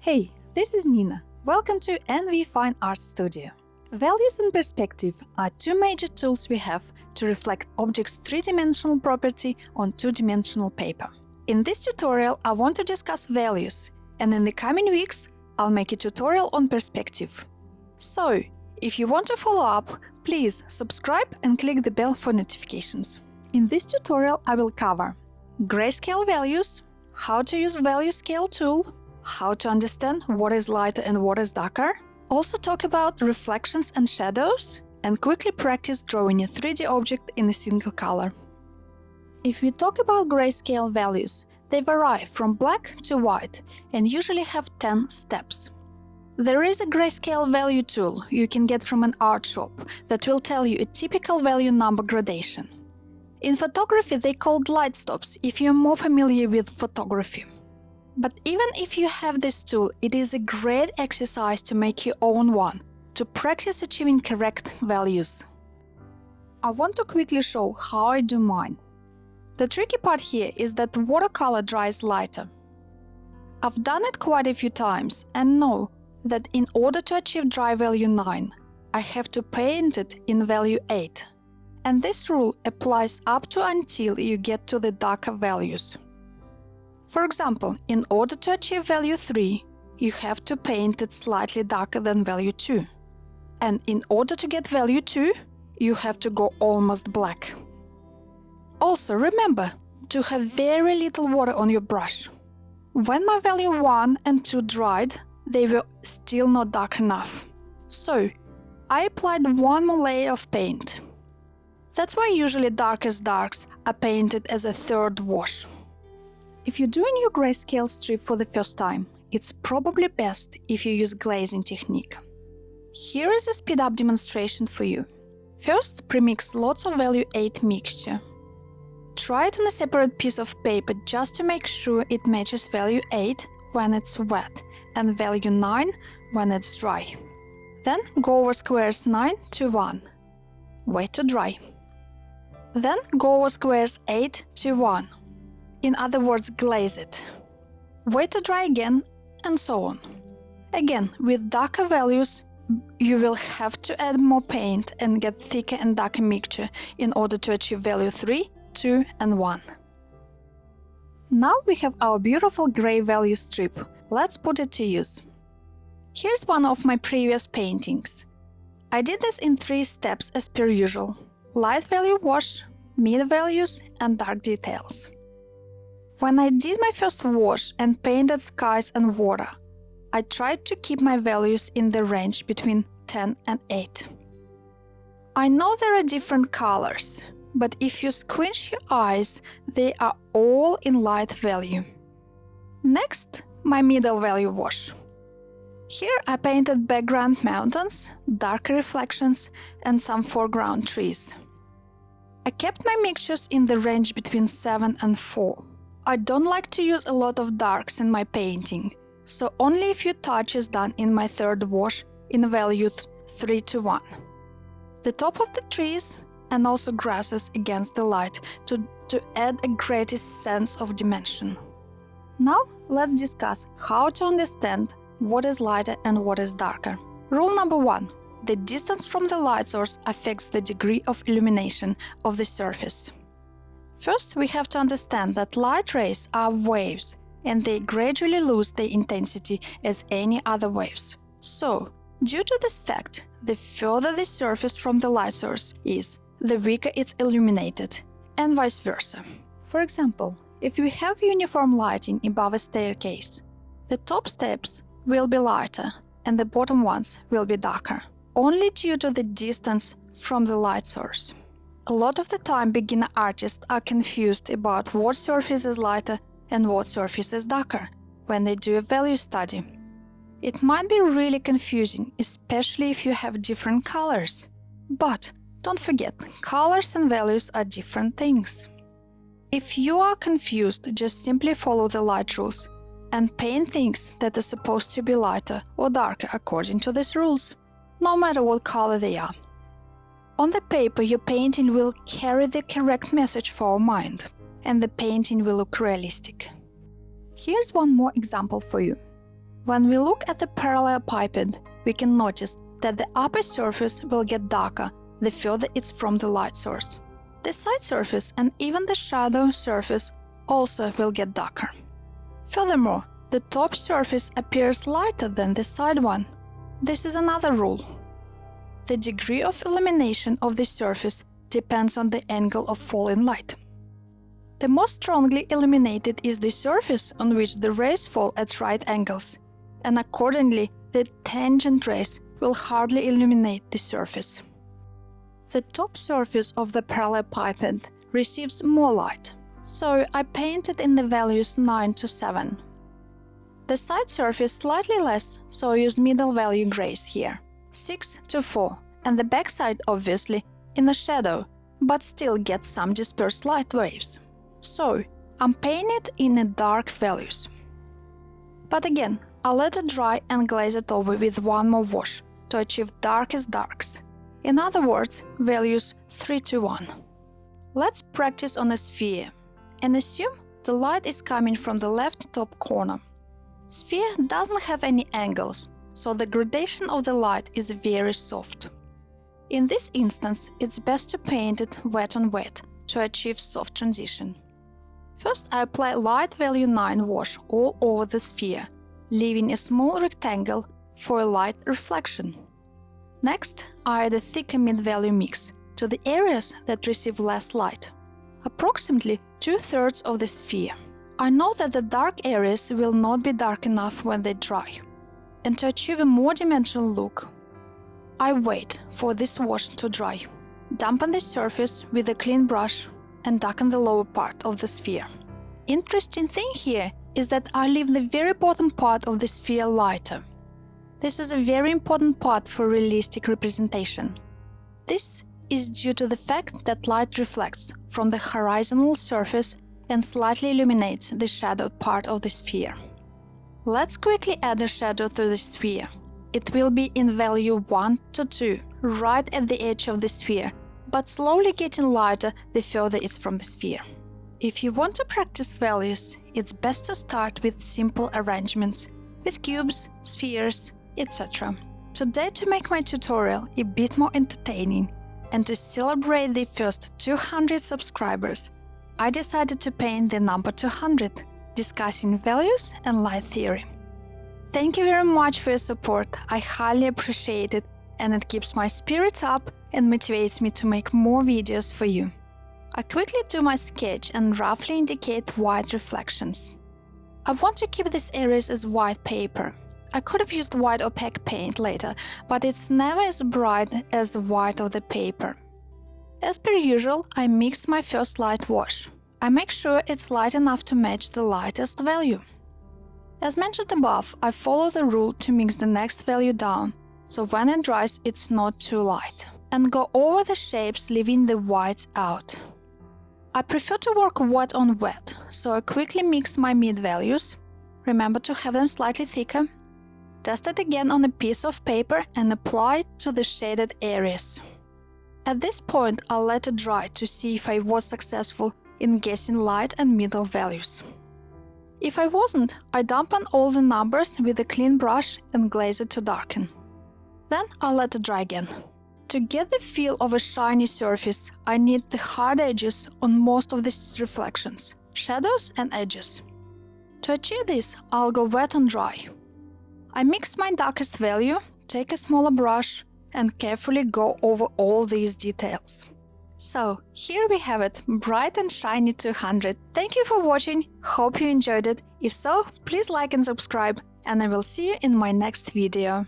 Hey, this is Nina. Welcome to NV Fine Art Studio. Values and perspective are two major tools we have to reflect objects' three-dimensional property on two-dimensional paper. In this tutorial, I want to discuss values, and in the coming weeks, I'll make a tutorial on perspective. So, if you want to follow up, please subscribe and click the bell for notifications. In this tutorial, I will cover grayscale values, how to use value scale tool, how to understand what is lighter and what is darker, also talk about reflections and shadows, and quickly practice drawing a 3D object in a single color. If we talk about grayscale values, they vary from black to white and usually have 10 steps. There is a grayscale value tool you can get from an art shop that will tell you a typical value number gradation. In photography, they called light stops if you're more familiar with photography. But even if you have this tool, it is a great exercise to make your own one, to practice achieving correct values. I want to quickly show how I do mine. The tricky part here is that watercolor dries lighter. I've done it quite a few times and know that in order to achieve dry value 9, I have to paint it in value 8. And this rule applies up to until you get to the darker values. For example, in order to achieve value 3, you have to paint it slightly darker than value 2. And in order to get value 2, you have to go almost black. Also remember to have very little water on your brush. When my value 1 and 2 dried, they were still not dark enough. So, I applied one more layer of paint. That's why usually darkest darks are painted as a third wash. If you're doing your grayscale strip for the first time, it's probably best if you use glazing technique. Here is a speed-up demonstration for you. First, premix lots of value 8 mixture. Try it on a separate piece of paper just to make sure it matches value 8 when it's wet and value 9 when it's dry. Then go over squares 9 to 1. Wait to dry. Then go over squares 8 to 1. In other words, glaze it. Wait to dry again, and so on. Again, with darker values, you will have to add more paint and get thicker and darker mixture in order to achieve value 3, 2 and 1. Now we have our beautiful gray value strip. Let's put it to use. Here's one of my previous paintings. I did this in 3 steps as per usual: light value wash, mid values and dark details. When I did my first wash and painted skies and water, I tried to keep my values in the range between 10 and 8. I know there are different colors, but if you squint your eyes, they are all in light value. Next, my middle value wash. Here I painted background mountains, darker reflections and some foreground trees. I kept my mixtures in the range between 7 and 4. I don't like to use a lot of darks in my painting, so only a few touches done in my third wash in values 3 to 1. The top of the trees and also grasses against the light to add a greatest sense of dimension. Now let's discuss how to understand what is lighter and what is darker. Rule number 1. The distance from the light source affects the degree of illumination of the surface. First, we have to understand that light rays are waves, and they gradually lose their intensity as any other waves. So, due to this fact, the further the surface from the light source is, the weaker it's illuminated, and vice versa. For example, if we have uniform lighting above a staircase, the top steps will be lighter and the bottom ones will be darker, only due to the distance from the light source. A lot of the time, beginner artists are confused about what surface is lighter and what surface is darker when they do a value study. It might be really confusing, especially if you have different colors. But don't forget, colors and values are different things. If you are confused, just simply follow the light rules and paint things that are supposed to be lighter or darker according to these rules, no matter what color they are. On the paper, your painting will carry the correct message for our mind, and the painting will look realistic. Here's one more example for you. When we look at the parallel piping, we can notice that the upper surface will get darker the further it's from the light source. The side surface and even the shadow surface also will get darker. Furthermore, the top surface appears lighter than the side one. This is another rule. The degree of illumination of the surface depends on the angle of falling light. The most strongly illuminated is the surface on which the rays fall at right angles, and accordingly, the tangent rays will hardly illuminate the surface. The top surface of the parallel piping receives more light, so I painted in the values 9 to 7. The side surface slightly less, so I used middle value grays here, 6 to 4, and the backside obviously in a shadow, but still gets some dispersed light waves. So I'm painting it in the dark values. But again, I'll let it dry and glaze it over with one more wash to achieve darkest darks. In other words, values 3 to 1. Let's practice on a sphere and assume the light is coming from the left top corner. Sphere doesn't have any angles, so the gradation of the light is very soft. In this instance, it's best to paint it wet on wet to achieve soft transition. First, I apply light value 9 wash all over the sphere, leaving a small rectangle for a light reflection. Next, I add a thicker mid-value mix to the areas that receive less light, approximately 2/3 of the sphere. I know that the dark areas will not be dark enough when they dry. And to achieve a more dimensional look, I wait for this wash to dry, dampen the surface with a clean brush and darken the lower part of the sphere. Interesting thing here is that I leave the very bottom part of the sphere lighter. This is a very important part for realistic representation. This is due to the fact that light reflects from the horizontal surface and slightly illuminates the shadowed part of the sphere. Let's quickly add a shadow to the sphere. It will be in value 1 to 2, right at the edge of the sphere, but slowly getting lighter the further it's from the sphere. If you want to practice values, it's best to start with simple arrangements, with cubes, spheres, etc. Today, to make my tutorial a bit more entertaining and to celebrate the first 200 subscribers, I decided to paint the number 200, discussing values and light theory. Thank you very much for your support, I highly appreciate it, and it keeps my spirits up and motivates me to make more videos for you. I quickly do my sketch and roughly indicate white reflections. I want to keep these areas as white paper. I could have used white opaque paint later, but it's never as bright as the white of the paper. As per usual, I mix my first light wash. I make sure it's light enough to match the lightest value. As mentioned above, I follow the rule to mix the next value down, so when it dries it's not too light, and go over the shapes leaving the whites out. I prefer to work wet on wet, so I quickly mix my mid values. Remember to have them slightly thicker. Test it again on a piece of paper and apply it to the shaded areas. At this point, I'll let it dry to see if I was successful in guessing light and middle values. If I wasn't, I dampen all the numbers with a clean brush and glaze it to darken. Then I'll let it dry again. To get the feel of a shiny surface, I need the hard edges on most of these reflections, shadows and edges. To achieve this, I'll go wet on dry. I mix my darkest value, take a smaller brush, and carefully go over all these details. So, here we have it, bright and shiny 200. Thank you for watching, hope you enjoyed it. If so, please like and subscribe, and I will see you in my next video.